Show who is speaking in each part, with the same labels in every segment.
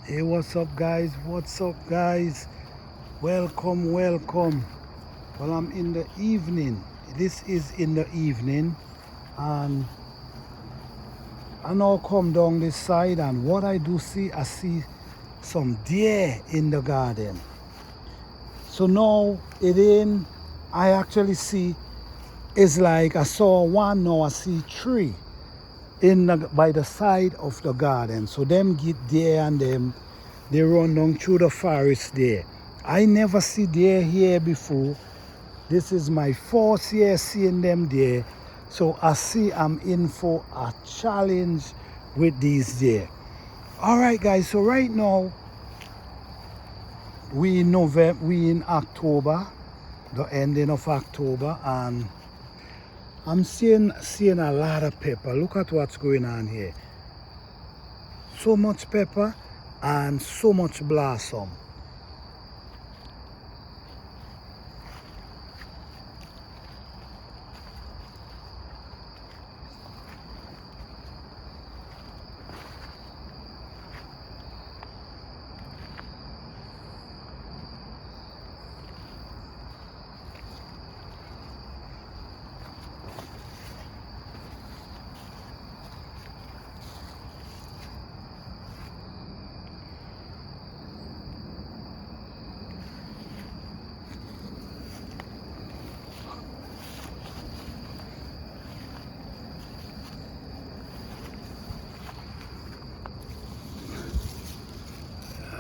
Speaker 1: Hey, what's up guys? What's up guys? Welcome. Well, I'm in the evening. This is in the evening, and I now come down this side, and what I do see, I see some deer in the garden. So now I actually see, it's like I saw one, now I see three by the side of the garden. So them get there and they run down through the forest there. I never see deer here before. This is my fourth year seeing them there. So I see I'm in for a challenge with these deer. All right guys, so right now we in October, the ending of October, and I'm seeing a lot of pepper. Look at what's going on here. So much pepper and so much blossom.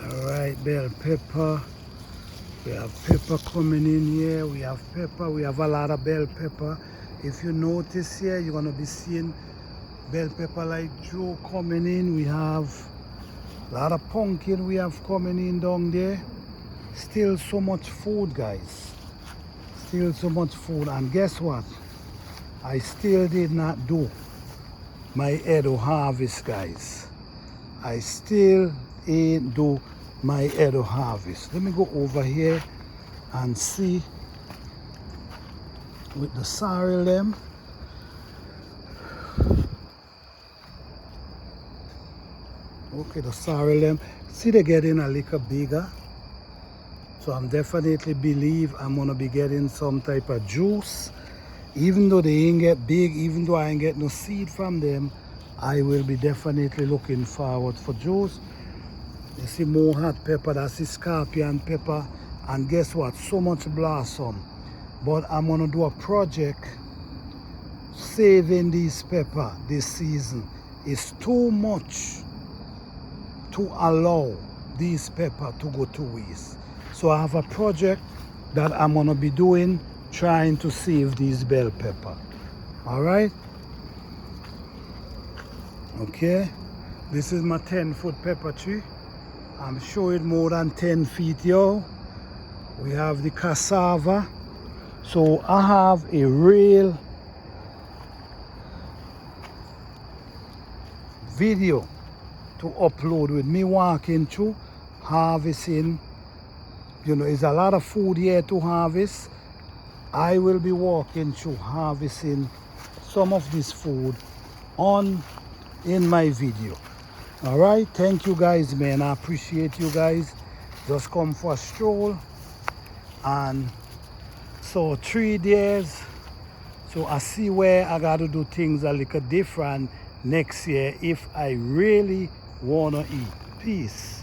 Speaker 1: Alright, bell pepper. We have pepper coming in here. We have pepper. We have a lot of bell pepper. If you notice here, you're going to be seeing bell pepper like Joe coming in. We have a lot of pumpkin we have coming in down there. Still so much food, guys. Still so much food. And guess what? I still did not do my Edo harvest, guys. I still ain't do my Edo harvest. Let me go over here and see with the sorrel them. Okay, the sorrel them. See, they're getting a little bigger. So I'm definitely believe I'm gonna be getting some type of juice. Even though they ain't get big, even though I ain't get no seed from them, I will be definitely looking forward for juice. You see more hot pepper, that's the scorpion pepper, and guess what? So much blossom. But I'm gonna do a project saving these pepper this season. It's too much to allow these pepper to go to waste. So I have a project that I'm gonna be doing, trying to save these bell pepper. All right? Okay, this is my 10-foot pepper tree. I'm showing more than 10 feet, yo. We have the cassava. So I have a real video to upload with me walking through, harvesting. You know, it's a lot of food here to harvest. I will be walking through harvesting some of this food in my video. All right, thank you guys, man. I appreciate you guys. Just come for a stroll, and so 3 days. So I see where I got to do things a little different next year if I really wanna eat. Peace.